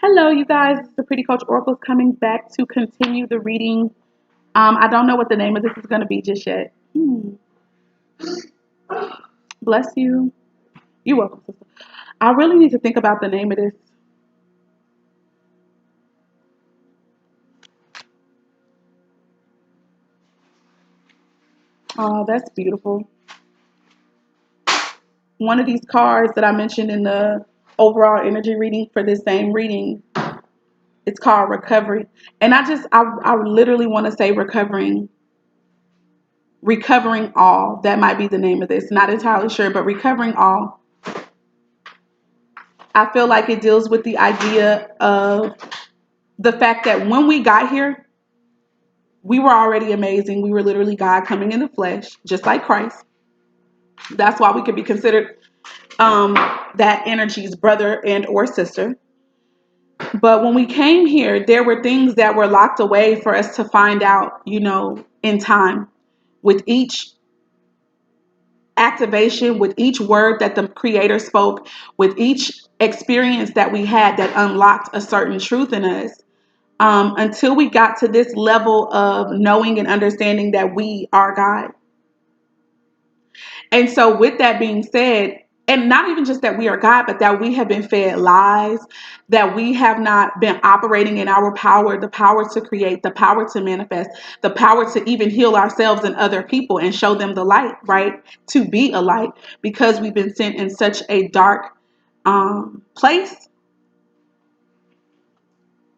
Hello, you guys. It's the Pretty Coach Oracle coming back to continue the reading. I don't know what the name of this is going to be just yet. Bless you. You're welcome, sister. I really need to think about the name of this. Oh, that's beautiful. One of these cards that I mentioned in the overall energy reading for this same reading, it's called Recovery. And I literally want to say recovering all. That might be the name of this. Not entirely sure, but recovering all. I feel like it deals with the idea of the fact that when we got here, we were already amazing. We were literally God coming in the flesh, just like Christ. That's why we could be considered that energy's brother and or sister. But when we came here, there were things that were locked away for us to find out, in time. With each activation, with each word that the Creator spoke, with each experience that we had that unlocked a certain truth in us, until we got to this level of knowing and understanding that we are God. And so with that being said, and not even just that we are God, but that we have been fed lies, that we have not been operating in our power, the power to create, the power to manifest, the power to even heal ourselves and other people and show them the light, right? To be a light, because we've been sent in such a dark place.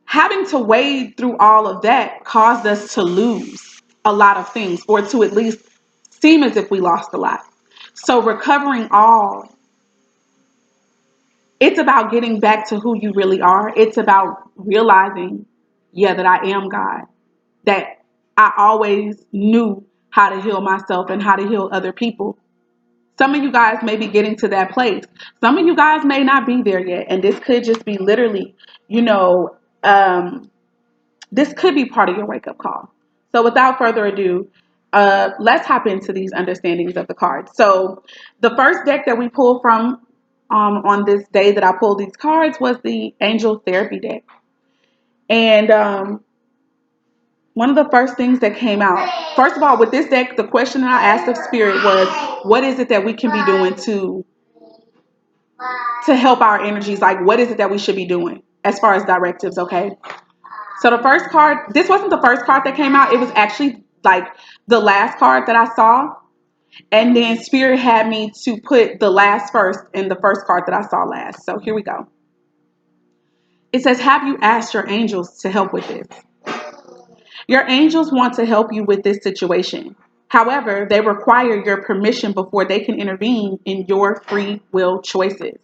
Having to wade through all of that caused us to lose a lot of things, or to at least seem as if we lost a lot. So recovering all, it's about getting back to who you really are. It's about realizing, that I am God, that I always knew how to heal myself and how to heal other people. Some of you guys may be getting to that place. Some of you guys may not be there yet. And this could just be literally, this could be part of your wake up call. So without further ado, let's hop into these understandings of the cards. So the first deck that we pulled from on this day that I pulled these cards was the Angel Therapy deck. And one of the first things that came out, first of all, with this deck, the question I asked of Spirit was, what is it that we can be doing to help our energies? Like, what is it that we should be doing as far as directives, okay? So the first card, this wasn't the first card that came out. It was actually like the last card that I saw. And then Spirit had me to put the last first and the first card that I saw last. So here we go. It says, have you asked your angels to help with this? Your angels want to help you with this situation. However, they require your permission before they can intervene in your free will choices.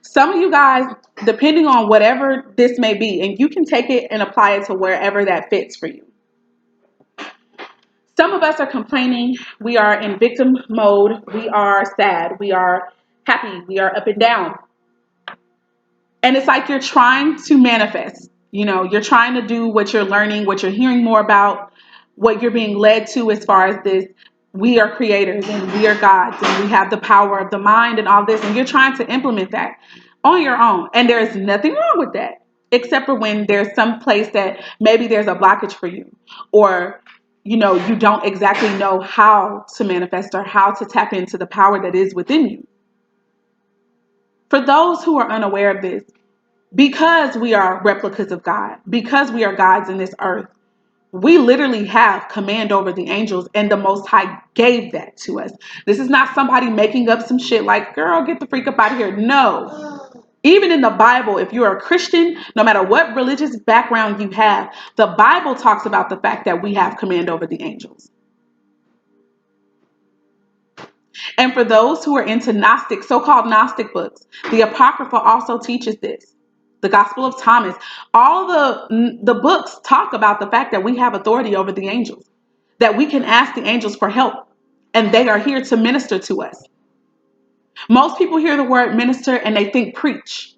Some of you guys, depending on whatever this may be, and you can take it and apply it to wherever that fits for you. Some of us are complaining. We are in victim mode. We are sad. We are happy. We are up and down. And it's like you're trying to manifest. You're trying to do what you're learning, what you're hearing more about, what you're being led to as far as this. We are creators and we are gods and we have the power of the mind and all this. And you're trying to implement that on your own. And there's nothing wrong with that, except for when there's some place that maybe there's a blockage for you, or you don't exactly know how to manifest or how to tap into the power that is within you. For those who are unaware of this, because we are replicas of God, because we are gods in this earth, we literally have command over the angels, and the Most High gave that to us. This is not somebody making up some shit like, girl, get the freak up out of here. No. Even in the Bible, if you're a Christian, no matter what religious background you have, the Bible talks about the fact that we have command over the angels. And for those who are into Gnostic, so-called Gnostic books, the Apocrypha also teaches this. The Gospel of Thomas, all the books talk about the fact that we have authority over the angels, that we can ask the angels for help, and they are here to minister to us. Most people hear the word minister and they think preach.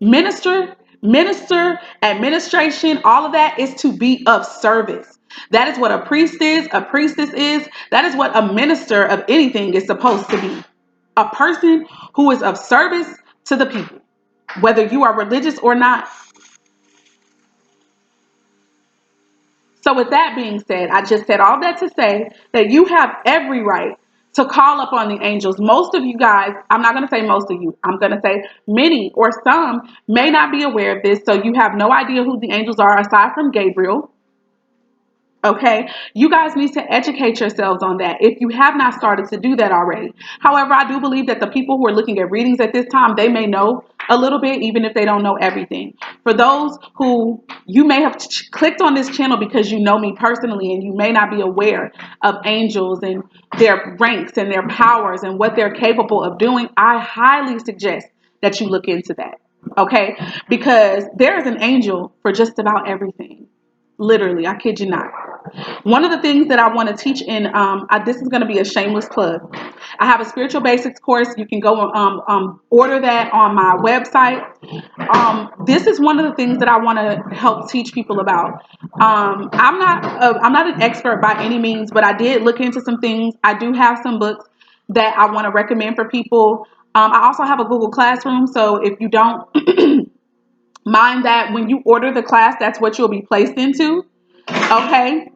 Minister, administration, all of that is to be of service. That is what a priest is, a priestess is. That is what a minister of anything is supposed to be. A person who is of service to the people. whether you are religious or not. So with that being said, I just said all that to say that you have every right to call upon the angels. Most of you guys, I'm not going to say most of you, I'm going to say many or some may not be aware of this. So you have no idea who the angels are aside from Gabriel. Okay, you guys need to educate yourselves on that if you have not started to do that already. However, I do believe that the people who are looking at readings at this time, they may know a little bit, even if they don't know everything. For those who you may have clicked on this channel because you know me personally and you may not be aware of angels and their ranks and their powers and what they're capable of doing, I highly suggest that you look into that. Okay, because there is an angel for just about everything. Literally, I kid you not. One of the things that I want to teach in, this is going to be a shameless plug. I have a spiritual basics course. You can go order that on my website. This is one of the things that I want to help teach people about. I'm not an expert by any means, but I did look into some things. I do have some books that I want to recommend for people. I also have a Google Classroom, so if you don't mind that when you order the class, that's what you'll be placed into. Okay.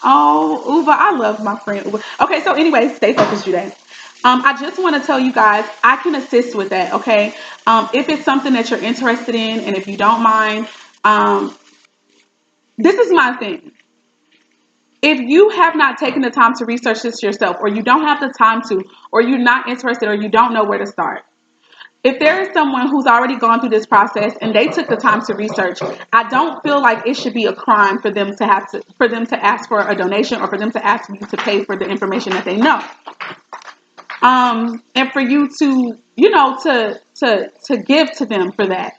Oh, Uva, I love my friend Uva. Okay, so anyway, stay focused, Juday. I just want to tell you guys, I can assist with that, okay? If it's something that you're interested in, and if you don't mind, um, this is my thing. If you have not taken the time to research this yourself, or you don't have the time to, or you're not interested, or you don't know where to start, if there is someone who's already gone through this process and they took the time to research, I don't feel like it should be a crime for them to ask for a donation or for them to ask you to pay for the information that they know. And for you to, to give to them for that.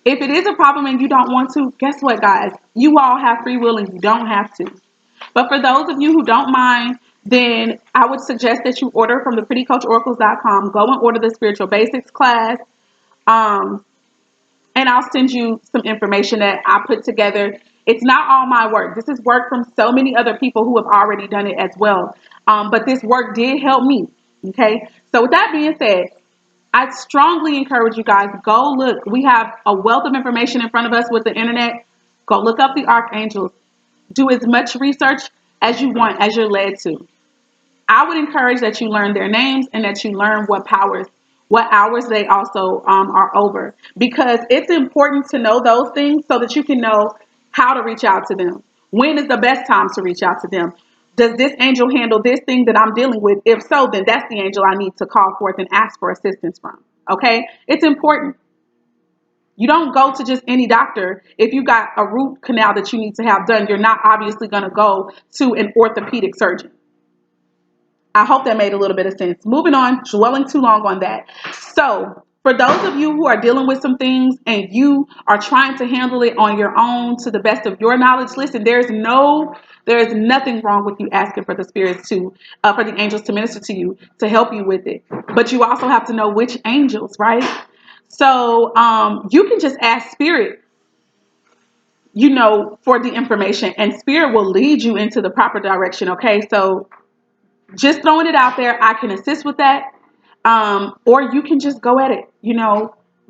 If it is a problem and you don't want to, guess what, guys? You all have free will and you don't have to. But for those of you who don't mind, then I would suggest that you order from theprettycoachoracles.com. Go and order the spiritual basics class. Um, and I'll send you some information that I put together. It's not all my work. This is work from so many other people who have already done it as well. But this work did help me. Okay. So with that being said, I strongly encourage you guys, go look. We have a wealth of information in front of us with the internet. Go look up the archangels. Do as much research as you want, as you're led to. I would encourage that you learn their names and that you learn what hours they also are over, because it's important to know those things so that you can know how to reach out to them. When is the best time to reach out to them? Does this angel handle this thing that I'm dealing with? If so, then that's the angel I need to call forth and ask for assistance from. Okay? It's important. You don't go to just any doctor. If you got a root canal that you need to have done, you're not obviously going to go to an orthopedic surgeon. I hope that made a little bit of sense. Moving on, dwelling too long on that. So, for those of you who are dealing with some things and you are trying to handle it on your own to the best of your knowledge, listen, there is nothing wrong with you asking for the spirits to, for the angels to minister to you, to help you with it. But you also have to know which angels, right? So, you can just ask spirit, for the information, and spirit will lead you into the proper direction. Okay, so just throwing it out there, I can assist with that. Or you can just go at it,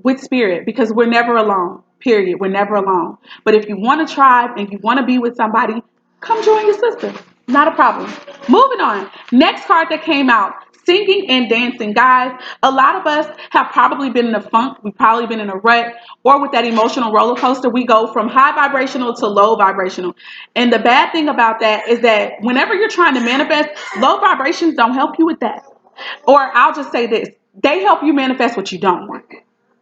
with spirit, because we're never alone, period. We're never alone. But if you want a tribe and you want to be with somebody, come join your sister. Not a problem. Moving on. Next card that came out, singing and dancing. Guys, a lot of us have probably been in a funk. We've probably been in a rut, or with that emotional roller coaster, we go from high vibrational to low vibrational. And the bad thing about that is that whenever you're trying to manifest, low vibrations don't help you with that. Or I'll just say this, they help you manifest what you don't want.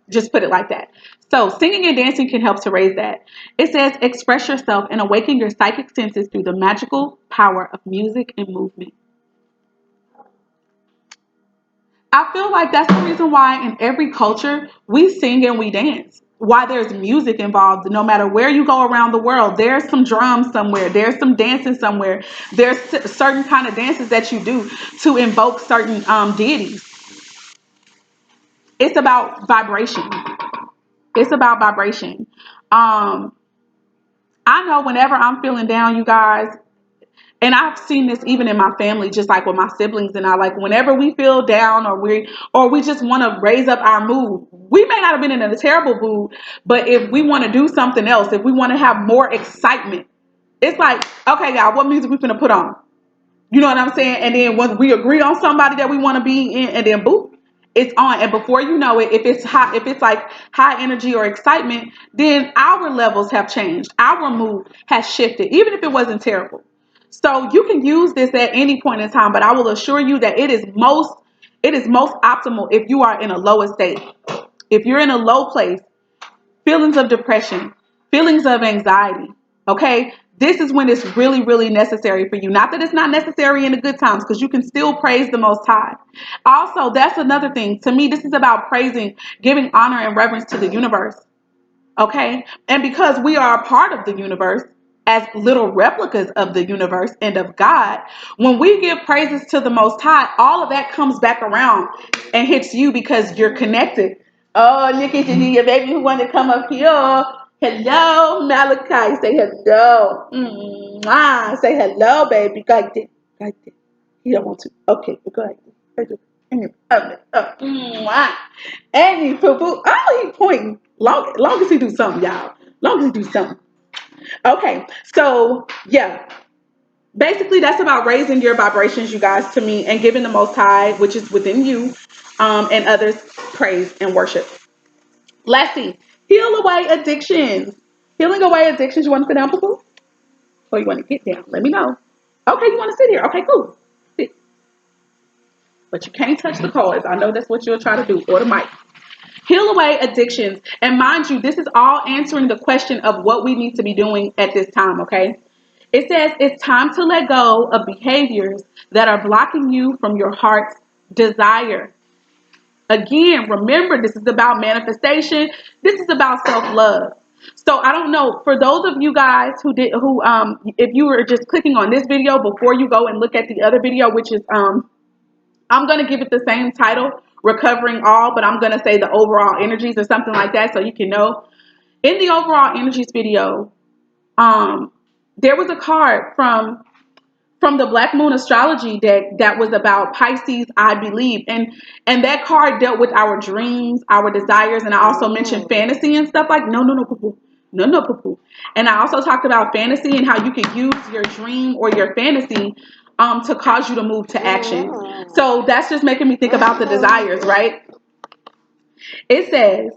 Just put it like that. So singing and dancing can help to raise that. It says, express yourself and awaken your psychic senses through the magical power of music and movement. I feel like that's the reason why in every culture we sing and we dance. Why there's music involved. No matter where you go around the world, there's some drums somewhere. There's some dancing somewhere. There's certain kind of dances that you do to invoke certain deities. It's about vibration. It's about vibration. I know whenever I'm feeling down, you guys, And I've seen this even in my family, just like with my siblings and I. Like whenever we feel down or we just want to raise up our mood, we may not have been in a terrible mood, but if we want to do something else, if we want to have more excitement, it's like, okay, y'all, what music we finna put on? You know what I'm saying? And then once we agree on somebody that we want to be in, and then boop, it's on. And before you know it, if it's like high energy or excitement, then our levels have changed. Our mood has shifted, even if it wasn't terrible. So you can use this at any point in time, but I will assure you that it is most optimal if you are in a lower state. If you're in a low place, feelings of depression, feelings of anxiety. Okay. This is when it's really, really necessary for you. Not that it's not necessary in the good times, because you can still praise the Most High. Also, that's another thing. To me, this is about praising, giving honor and reverence to the universe. Okay. And because we are a part of the universe, as little replicas of the universe and of God, when we give praises to the Most High, all of that comes back around and hits you because you're connected. Oh, look at your baby who want to come up here. Hello, Malachi. Say hello. Mwah. Say hello, baby. Go like this. Go like this. He don't want to. Okay, go like this. Mwah. And he poo poo. Oh, he pointing. Long as he do something, y'all. Long as he do something. Okay, so yeah, basically that's about raising your vibrations, you guys, to me, and giving the Most High, which is within you, and others, praise and worship. Lastly, heal away addictions. Healing away addictions. You want to sit down, poo? Or you want to get down? Let me know. Okay, you want to sit here? Okay, cool. Sit. But you can't touch the cards. I know that's what you'll try to do, or the mic. Heal away addictions. And mind you, this is all answering the question of what we need to be doing at this time, okay? It says it's time to let go of behaviors that are blocking you from your heart's desire. Again, remember, this is about manifestation. This is about self-love. So I don't know, for those of you guys if you were just clicking on this video before you go and look at the other video, which is I'm going to give it the same title, Recovering All, but I'm going to say the overall energies or something like that so you can know. In the overall energies video, there was a card from the Black Moon astrology deck that was about Pisces, I believe. And that card dealt with our dreams, our desires, and I also mentioned fantasy and stuff like no poo-poo. No poo-poo. And I also talked about fantasy and how you can use your dream or your fantasy to cause you to move to action. So that's just making me think about the desires, right? It says,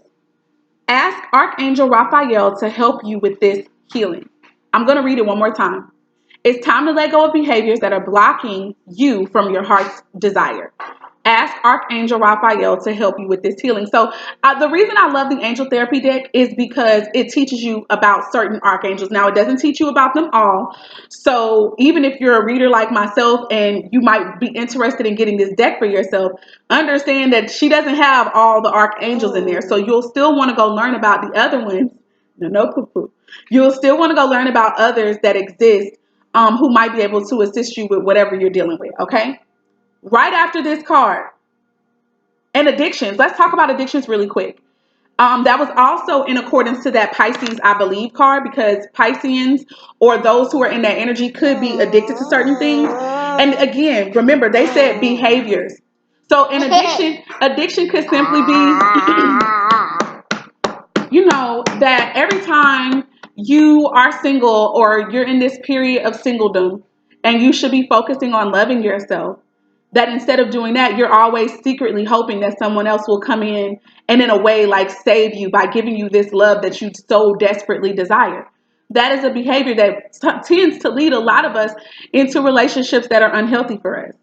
ask Archangel Raphael to help you with this healing. I'm going to read it one more time. It's time to let go of behaviors that are blocking you from your heart's desire. Ask Archangel Raphael to help you with this healing. So the reason I love the angel therapy deck is because it teaches you about certain archangels. Now, it doesn't teach you about them all. So even if you're a reader like myself and you might be interested in getting this deck for yourself, understand that she doesn't have all the archangels in there. So you'll still want to go learn about the other ones. No poo-poo. You'll still want to go learn about others that exist who might be able to assist you with whatever you're dealing with, okay? Right after this card, and addictions. Let's talk about addictions really quick. That was also in accordance to that Pisces, I believe, card, because Pisceans or those who are in that energy could be addicted to certain things. And again, remember, they said behaviors. So an addiction could simply be that every time you are single or you're in this period of singledom and you should be focusing on loving yourself, that instead of doing that, you're always secretly hoping that someone else will come in a way like save you by giving you this love that you so desperately desire. That is a behavior that tends to lead a lot of us into relationships that are unhealthy for us.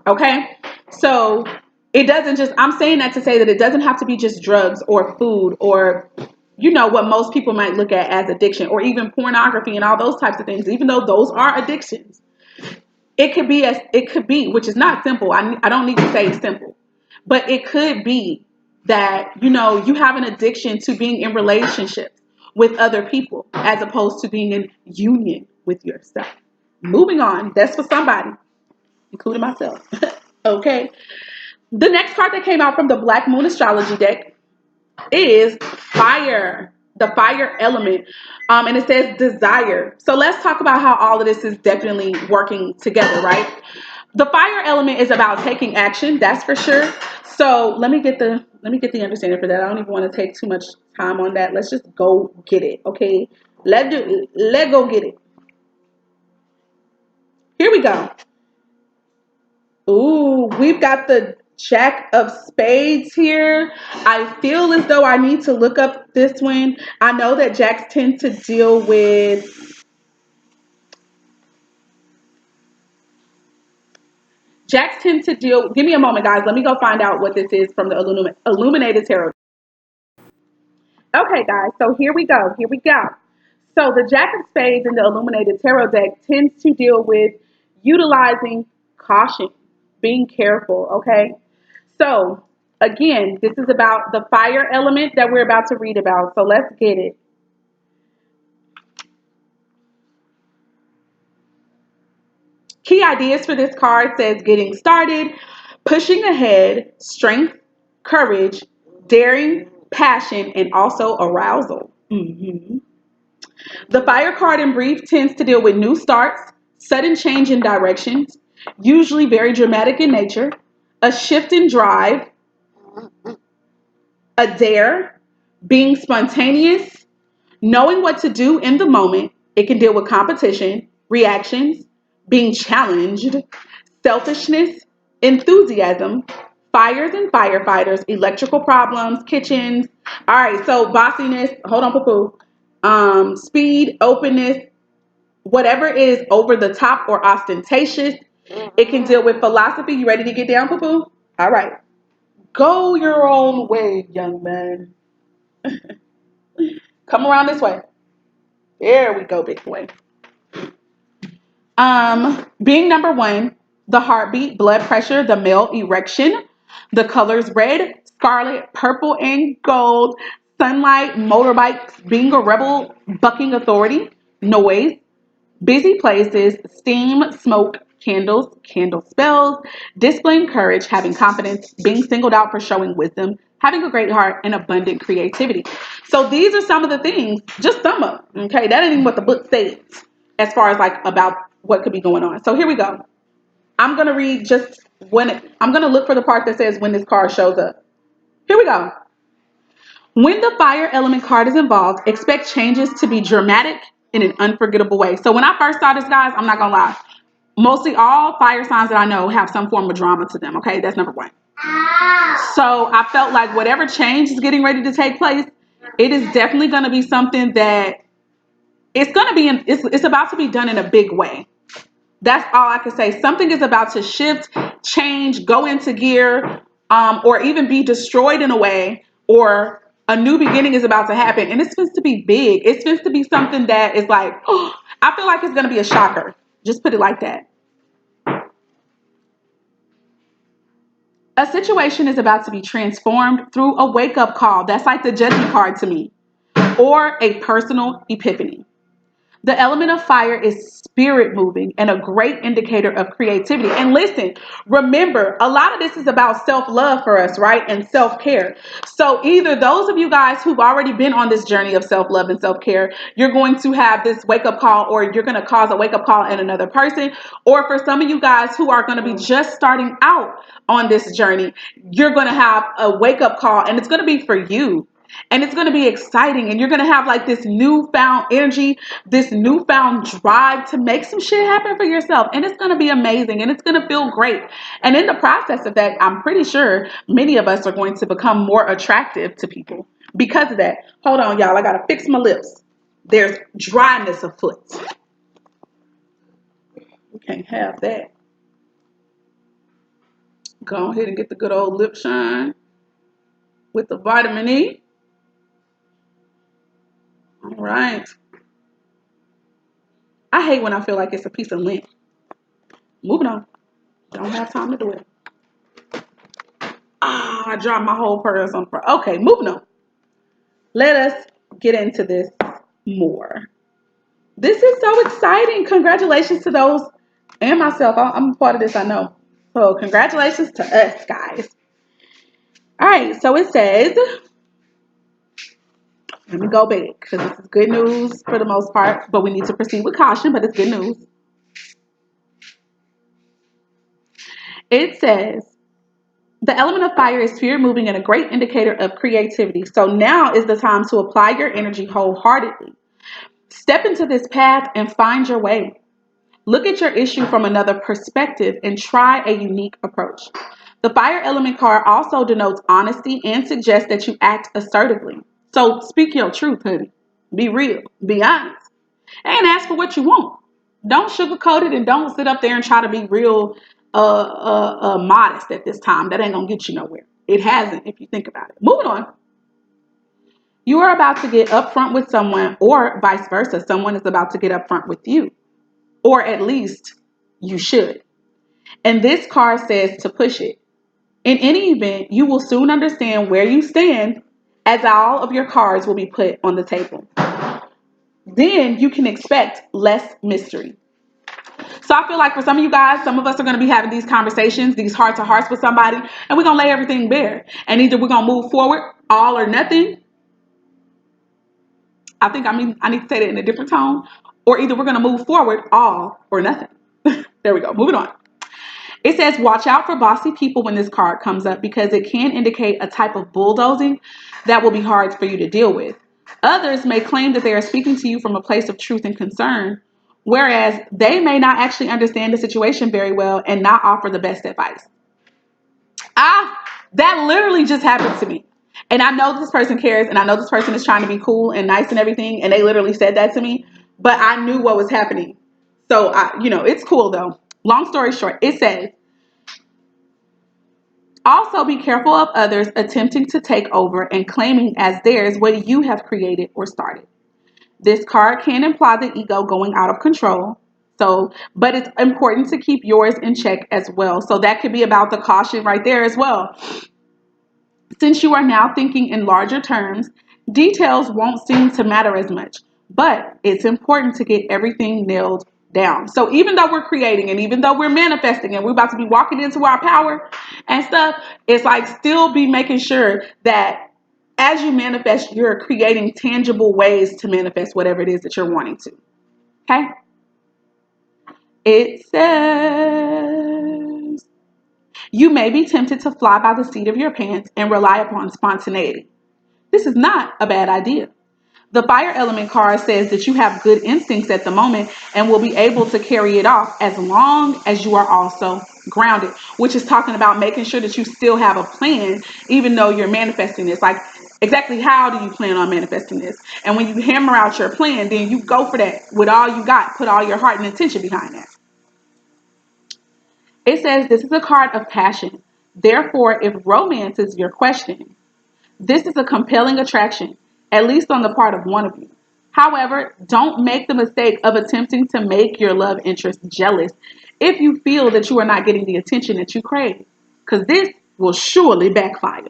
Okay? So it doesn't just, I'm saying that to say that it doesn't have to be just drugs or food or, what most people might look at as addiction, or even pornography and all those types of things, even though those are addictions. It could be, which is not simple. I don't need to say simple, but it could be that, you have an addiction to being in relationships with other people as opposed to being in union with yourself. Moving on. That's for somebody, including myself. Okay. The next card that came out from the Black Moon astrology deck is fire. the fire element, and it says desire. So let's talk about how all of this is definitely working together, right? The fire element is about taking action, that's for sure. So let me get the understanding for that. I don't even want to take too much time on that. Let's just go get it, okay? Let go get it. Here we go. Ooh, we've got the Jack of Spades here. I feel as though I need to look up this one. I know that Jacks tend to deal. Give me a moment, guys. Let me go find out what this is from the Illuminated Tarot. Okay, guys. So here we go. Here we go. So the Jack of Spades in the Illuminated Tarot deck tends to deal with utilizing caution, being careful. Okay. So again, this is about the fire element that we're about to read about. So let's get it. Key ideas for this card says getting started, pushing ahead, strength, courage, daring, passion, and also arousal. The fire card in brief tends to deal with new starts, sudden change in directions, usually very dramatic in nature, a shift in drive, a dare, being spontaneous, knowing what to do in the moment. It can deal with competition, reactions, being challenged, selfishness, enthusiasm, fires and firefighters, electrical problems, kitchens. All right, so bossiness, hold on, poo poo. Speed, openness, whatever is over the top or ostentatious. It can deal with philosophy. You ready to get down, poo poo? All right. Go your own way, young man. Come around this way. There we go, big boy. Being number one, the heartbeat, blood pressure, the male erection, the colors red, scarlet, purple, and gold, sunlight, motorbikes, being a rebel, bucking authority, noise, busy places, steam, smoke, candles, candle spells, displaying courage, having confidence, being singled out for showing wisdom, having a great heart, and abundant creativity. So these are some of the things, just some of them, okay? That ain't even what the book says as far as like about what could be going on. So here we go. I'm going to read just I'm going to look for the part that says when this card shows up. Here we go. When the fire element card is involved, expect changes to be dramatic in an unforgettable way. So when I first saw this, guys, I'm not going to lie. Mostly all fire signs that I know have some form of drama to them, okay? That's number one. So I felt like whatever change is getting ready to take place, it is definitely going to be something that it's about to be done in a big way. That's all I can say. Something is about to shift, change, go into gear, or even be destroyed in a way, or a new beginning is about to happen. And it's supposed to be big. It's supposed to be something that is like, oh, I feel like it's going to be a shocker. Just put it like that. A situation is about to be transformed through a wake up call. That's like the judging card to me, or a personal epiphany. The element of fire is spirit moving and a great indicator of creativity. And listen, remember, a lot of this is about self-love for us, right? And self-care. So either those of you guys who've already been on this journey of self-love and self-care, you're going to have this wake-up call, or you're going to cause a wake-up call in another person. Or for some of you guys who are going to be just starting out on this journey, you're going to have a wake-up call, and it's going to be for you. And it's going to be exciting, and you're going to have like this newfound energy, this newfound drive to make some shit happen for yourself. And it's going to be amazing, and it's going to feel great. And in the process of that, I'm pretty sure many of us are going to become more attractive to people because of that. Hold on, y'all. I got to fix my lips. There's dryness afoot. We can't have that. Go ahead and get the good old lip shine with the vitamin E. All right. I hate when I feel like it's a piece of lint. Moving on. Don't have time to do it. I dropped my whole purse on the front. Okay, moving on. Let us get into this more. This is so exciting. Congratulations to those and myself. I'm a part of this, I know. So congratulations to us, guys. All right, so it says, Let me go back because this is good news for the most part, but we need to proceed with caution, but it's good news. It says, the element of fire is fear moving and a great indicator of creativity. So now is the time to apply your energy wholeheartedly. Step into this path and find your way. Look at your issue from another perspective and try a unique approach. The fire element card also denotes honesty and suggests that you act assertively. So speak your truth, honey. Be real. Be honest. And ask for what you want. Don't sugarcoat it and don't sit up there and try to be real modest at this time. That ain't going to get you nowhere. It hasn't if you think about it. Moving on. You are about to get upfront with someone, or vice versa. Someone is about to get upfront with you. Or at least you should. And this card says to push it. In any event, you will soon understand where you stand as all of your cards will be put on the table. Then you can expect less mystery. So I feel like for some of you guys, some of us are going to be having these conversations, these heart to hearts with somebody, and we're going to lay everything bare. And either we're going to move forward, all or nothing. I need to say that in a different tone. Or either we're going to move forward, all or nothing. There we go. Moving on. It says, watch out for bossy people when this card comes up because it can indicate a type of bulldozing that will be hard for you to deal with. Others may claim that they are speaking to you from a place of truth and concern, whereas they may not actually understand the situation very well and not offer the best advice. That literally just happened to me. And I know this person cares, and I know this person is trying to be cool and nice and everything, and they literally said that to me, but I knew what was happening. So, it's cool though. Long story short, it says, also be careful of others attempting to take over and claiming as theirs what you have created or started. This card can imply the ego going out of control. But it's important to keep yours in check as well. So that could be about the caution right there as well. Since you are now thinking in larger terms, details won't seem to matter as much, but it's important to get everything nailed down. So even though we're creating and even though we're manifesting and we're about to be walking into our power and stuff, it's like still be making sure that as you manifest, you're creating tangible ways to manifest whatever it is that you're wanting to. Okay? It says, you may be tempted to fly by the seat of your pants and rely upon spontaneity. This is not a bad idea. The fire element card says that you have good instincts at the moment and will be able to carry it off as long as you are also grounded, which is talking about making sure that you still have a plan, even though you're manifesting this. Like, exactly how do you plan on manifesting this? And when you hammer out your plan, then you go for that with all you got. Put all your heart and intention behind that. It says this is a card of passion. Therefore, if romance is your question, this is a compelling attraction, at least on the part of one of you. However, don't make the mistake of attempting to make your love interest jealous if you feel that you are not getting the attention that you crave, because this will surely backfire.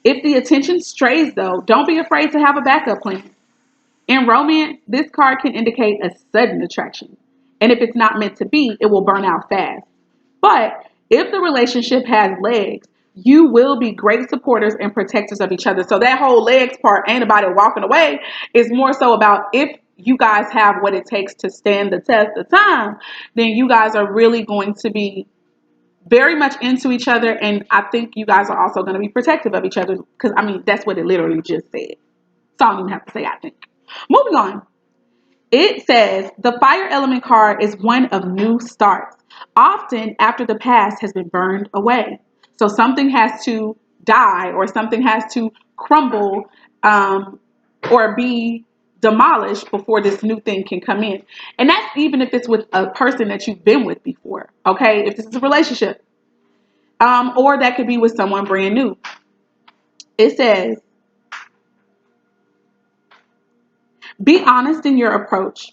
If the attention strays, though, don't be afraid to have a backup plan. In romance, this card can indicate a sudden attraction, and if it's not meant to be, it will burn out fast. But if the relationship has legs, you will be great supporters and protectors of each other. So that whole legs part ain't about it walking away. It's more so about if you guys have what it takes to stand the test of time, then you guys are really going to be very much into each other. And I think you guys are also going to be protective of each other because, that's what it literally just said. So I don't even have to say I think. Moving on. It says the fire element card is one of new starts, often after the past has been burned away. So something has to die or something has to crumble or be demolished before this new thing can come in. And that's even if it's with a person that you've been with before, okay? If this is a relationship. Or that could be with someone brand new. It says, be honest in your approach.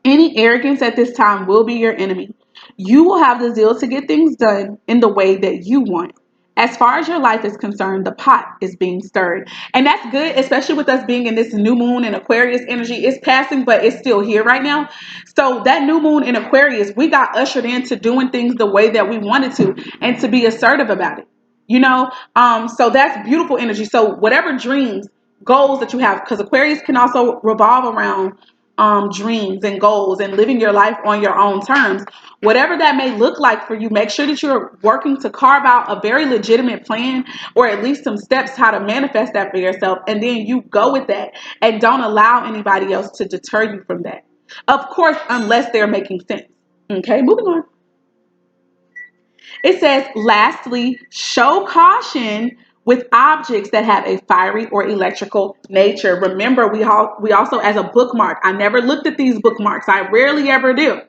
Any arrogance at this time will be your enemy. You will have the zeal to get things done in the way that you want. As far as your life is concerned, the pot is being stirred. And that's good, especially with us being in this new moon and Aquarius energy. It's passing, but it's still here right now. So that new moon in Aquarius, we got ushered into doing things the way that we wanted to and to be assertive about it. So that's beautiful energy. So whatever dreams goals that you have, because Aquarius can also revolve around dreams and goals and living your life on your own terms. Whatever that may look like for you, make sure that you're working to carve out a very legitimate plan, or at least some steps how to manifest that for yourself, and then you go with that and don't allow anybody else to deter you from that. Of course, unless they're making sense. Okay, moving on. It says, lastly, show caution with objects that have a fiery or electrical nature. Remember, we also, as a bookmark, I never looked at these bookmarks. I rarely ever do.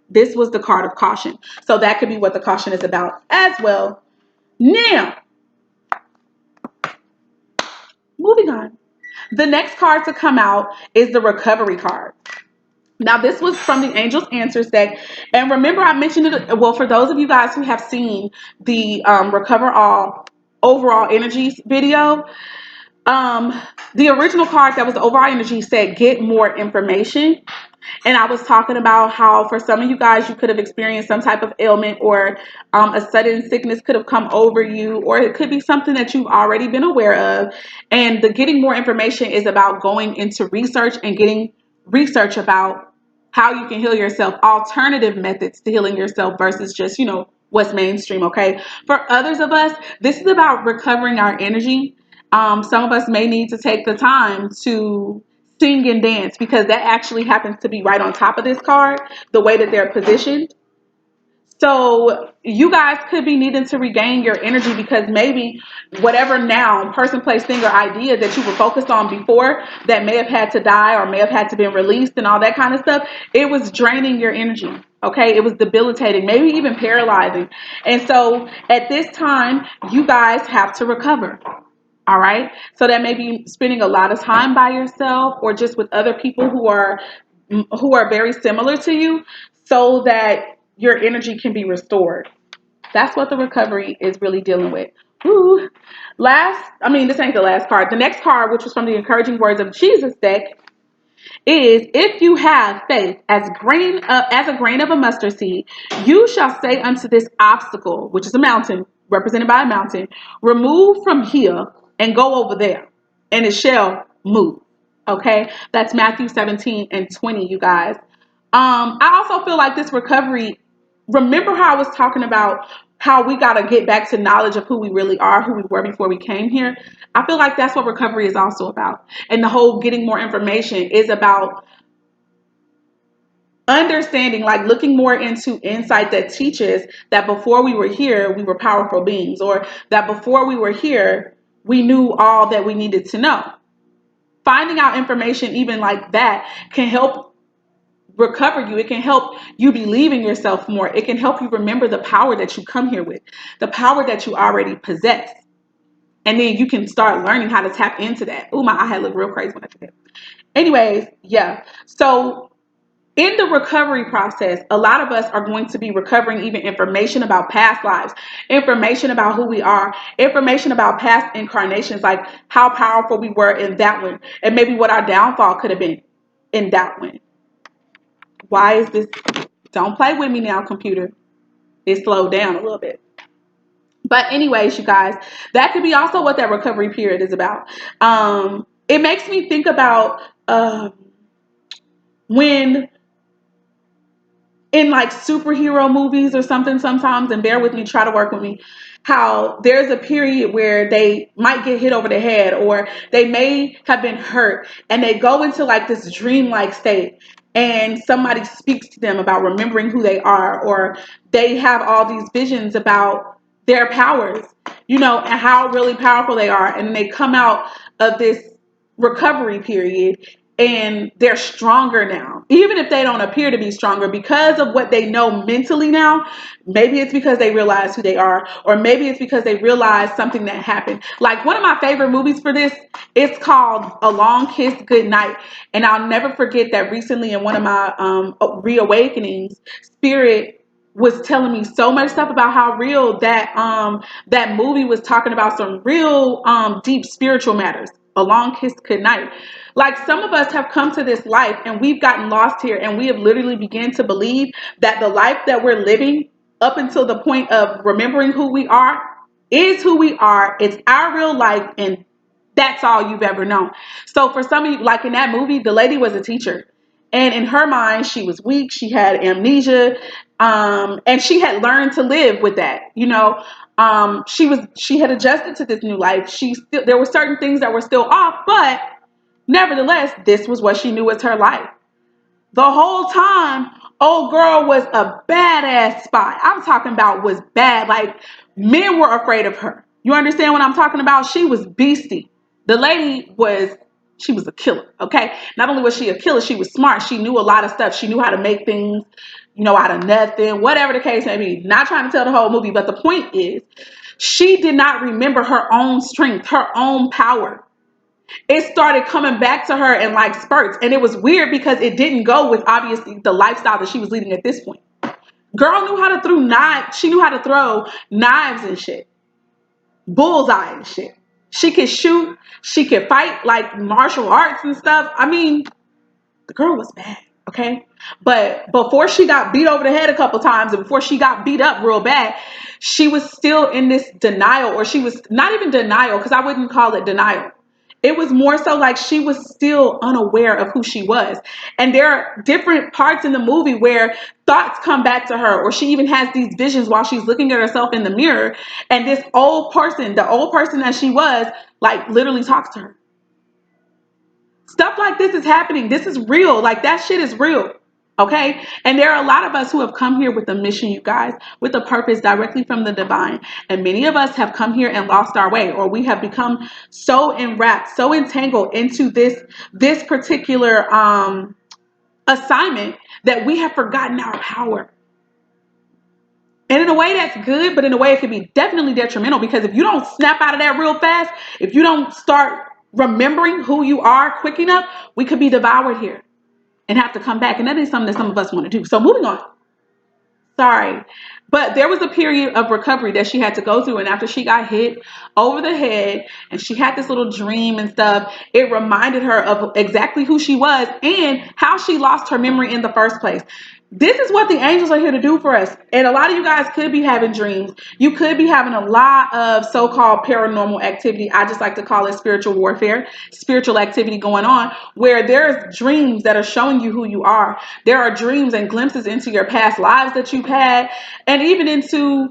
This was the card of caution. So that could be what the caution is about as well. Now, moving on. The next card to come out is the recovery card. Now, this was from the Angels Answers deck. And remember, I mentioned it, well, for those of you guys who have seen the Recover All Overall Energies video, the original card that was the overall energy said, get more information. And I was talking about how for some of you guys, you could have experienced some type of ailment, or a sudden sickness could have come over you, or it could be something that you've already been aware of. And the getting more information is about going into research and getting research about how you can heal yourself, alternative methods to healing yourself versus just, what's mainstream. Okay. For others of us, this is about recovering our energy. Some of us may need to take the time to sing and dance, because that actually happens to be right on top of this card, the way that they're positioned. So you guys could be needing to regain your energy, because maybe whatever noun, person, place, thing, or idea that you were focused on before that may have had to die or may have had to be released and all that kind of stuff, it was draining your energy. Okay, it was debilitating, maybe even paralyzing. And so at this time, you guys have to recover. All right. So that may be spending a lot of time by yourself, or just with other people who are very similar to you, so that your energy can be restored. That's what the recovery is really dealing with. Ooh. This ain't the last card. The next card, which was from the Encouraging Words of Jesus deck, is, if you have faith as a grain of a mustard seed, you shall say unto this obstacle, which is a mountain, represented by a mountain, remove from here and go over there, and it shall move. Okay, that's Matthew 17:20, you guys. I also feel like this recovery, remember how I was talking about how we got to get back to knowledge of who we really are, who we were before we came here. I feel like that's what recovery is also about. And the whole getting more information is about understanding, like looking more into insight that teaches that before we were here, we were powerful beings, or that before we were here, we knew all that we needed to know. Finding out information even like that can help recover you. It can help you believe in yourself more. It can help you remember the power that you come here with, the power that you already possess. And then you can start learning how to tap into that. Oh, my eye had looked real crazy when I did that. Anyways, yeah. So in the recovery process, a lot of us are going to be recovering even information about past lives, information about who we are, information about past incarnations, like how powerful we were in that one, and maybe what our downfall could have been in that one. Why is this? Don't play with me now, computer. It slowed down a little bit. But anyways, you guys, that could be also what that recovery period is about. It makes me think about when in like superhero movies or something sometimes, and bear with me, try to work with me, how there's a period where they might get hit over the head, or they may have been hurt, and they go into like this dreamlike state, and somebody speaks to them about remembering who they are, or they have all these visions about their powers, and how really powerful they are, and then they come out of this recovery period and they're stronger now, even if they don't appear to be stronger because of what they know mentally now. Maybe it's because they realize who they are, or maybe it's because they realize something that happened. Like, one of my favorite movies for this, it's called A Long Kiss Goodnight. And I'll never forget that recently in one of my reawakenings, Spirit was telling me so much stuff about how real that movie was, talking about some real deep spiritual matters. A Long Kiss Goodnight. Like, some of us have come to this life and we've gotten lost here, and we have literally begun to believe that the life that we're living up until the point of remembering who we are is who we are. It's our real life, and That's all you've ever known. So for some of you, like in that movie, the lady was a teacher. And in her mind, she was weak. She had amnesia. And she had learned to live with that. She had adjusted to this new life. There were certain things that were still off, but nevertheless, this was what she knew was her life. The whole time, old girl was a badass spy. I'm talking about was bad. Like, men were afraid of her. You understand what I'm talking about? She was beastie. The lady she was a killer, okay? Not only was she a killer, she was smart. She knew a lot of stuff. She knew how to make things, out of nothing, whatever the case may be. Not trying to tell the whole movie, but the point is, she did not remember her own strength, her own power. It started coming back to her in like spurts. And it was weird because it didn't go with obviously the lifestyle that she was leading at this point. Girl knew how to throw knives. She knew how to throw knives and shit. Bullseye and shit. She could shoot. She could fight like martial arts and stuff. I mean, the girl was bad. Okay. But before she got beat over the head a couple times and before she got beat up real bad, she was still in this denial, or she was not even denial, because I wouldn't call it denial. It was more so like she was still unaware of who she was. And there are different parts in the movie where thoughts come back to her, or she even has these visions while she's looking at herself in the mirror. And this old person, the old person that she was, like literally talks to her. Stuff like this is happening. This is real. Like that shit is real. Okay. And there are a lot of us who have come here with a mission, you guys, with a purpose directly from the divine. And many of us have come here and lost our way, or we have become so enwrapped, so entangled into this particular assignment that we have forgotten our power. And in a way that's good, but in a way it can be definitely detrimental, because if you don't snap out of that real fast, if you don't start remembering who you are quick enough, we could be devoured here and have to come back. And that is something that some of us want to do. So moving on. Sorry. But there was a period of recovery that she had to go through. And after she got hit over the head and she had this little dream and stuff, it reminded her of exactly who she was and how she lost her memory in the first place. This is what the angels are here to do for us. And a lot of you guys could be having dreams. You could be having a lot of so-called paranormal activity. I just like to call it spiritual warfare, spiritual activity going on, where there's dreams that are showing you who you are. There are dreams and glimpses into your past lives that you've had, and even into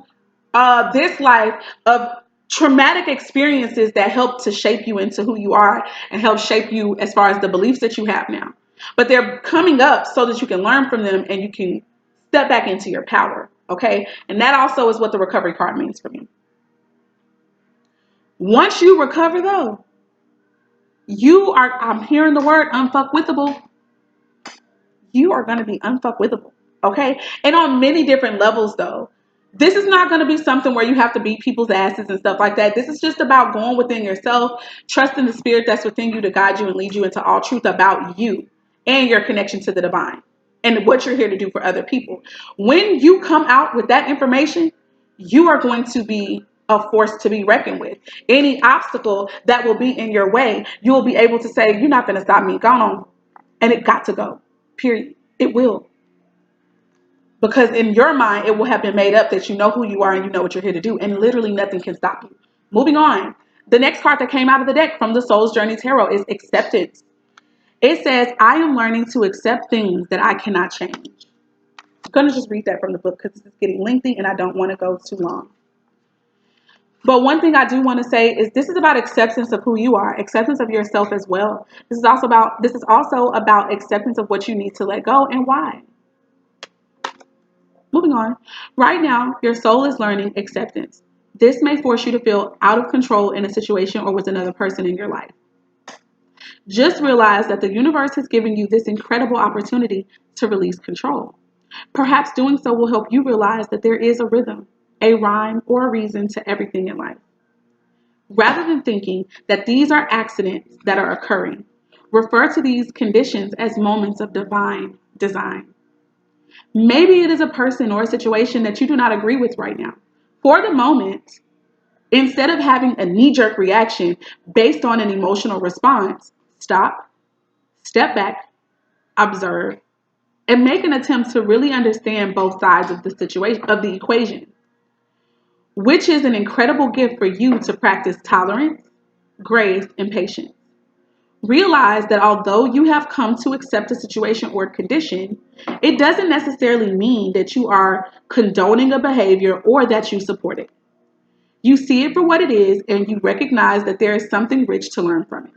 this life of traumatic experiences that help to shape you into who you are and help shape you as far as the beliefs that you have now. But they're coming up so that you can learn from them and you can step back into your power. Okay. And that also is what the recovery card means for me. Once you recover, though, I'm hearing the word unfuckwithable. You are going to be unfuckwithable. Okay. And on many different levels, though. This is not going to be something where you have to beat people's asses and stuff like that. This is just about going within yourself, trusting the spirit that's within you to guide you and lead you into all truth about you and your connection to the divine and what you're here to do for other people. When you come out with that information, you are going to be a force to be reckoned with. Any obstacle that will be in your way, you will be able to say, you're not going to stop me. Go on. And it got to go. Period. It will. Because in your mind, it will have been made up that you know who you are and you know what you're here to do. And literally nothing can stop you. Moving on. The next card that came out of the deck from the Soul's Journey Tarot is acceptance. It says, I am learning to accept things that I cannot change. I'm going to just read that from the book because this is getting lengthy and I don't want to go too long. But one thing I do want to say is this is about acceptance of who you are, acceptance of yourself as well. This is also about acceptance of what you need to let go and why. Moving on. Right now, your soul is learning acceptance. This may force you to feel out of control in a situation or with another person in your life. Just realize that the universe has given you this incredible opportunity to release control. Perhaps doing so will help you realize that there is a rhythm, a rhyme, or a reason to everything in life. Rather than thinking that these are accidents that are occurring, refer to these conditions as moments of divine design. Maybe it is a person or a situation that you do not agree with right now. For the moment, instead of having a knee-jerk reaction based on an emotional response, stop, step back, observe, and make an attempt to really understand both sides of the situation, of the equation, which is an incredible gift for you to practice tolerance, grace, and patience. Realize that although you have come to accept a situation or condition, it doesn't necessarily mean that you are condoning a behavior or that you support it. You see it for what it is and you recognize that there is something rich to learn from it.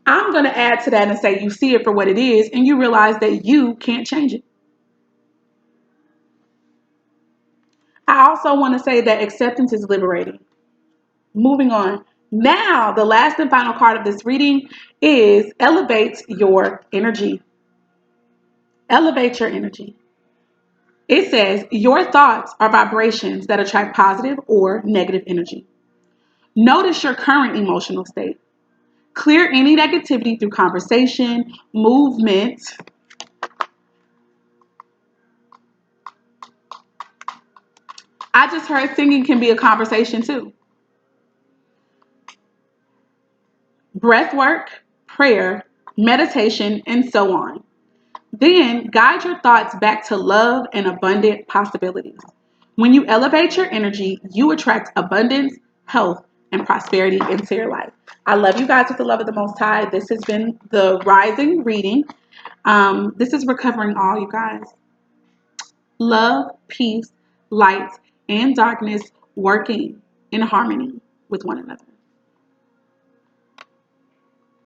I'm going to add to that and say you see it for what it is and you realize that you can't change it. I also want to say that acceptance is liberating. Moving on. Now, the last and final card of this reading is elevate your energy. Elevate your energy. It says your thoughts are vibrations that attract positive or negative energy. Notice your current emotional state. Clear any negativity through conversation, movement. I just heard singing can be a conversation too. Breath work, prayer, meditation, and so on. Then guide your thoughts back to love and abundant possibilities. When you elevate your energy, you attract abundance, health, and prosperity into your life. I love you guys with the love of the Most High. This has been the Rising reading. This is recovering all, you guys. Love, peace, light, and darkness working in harmony with one another.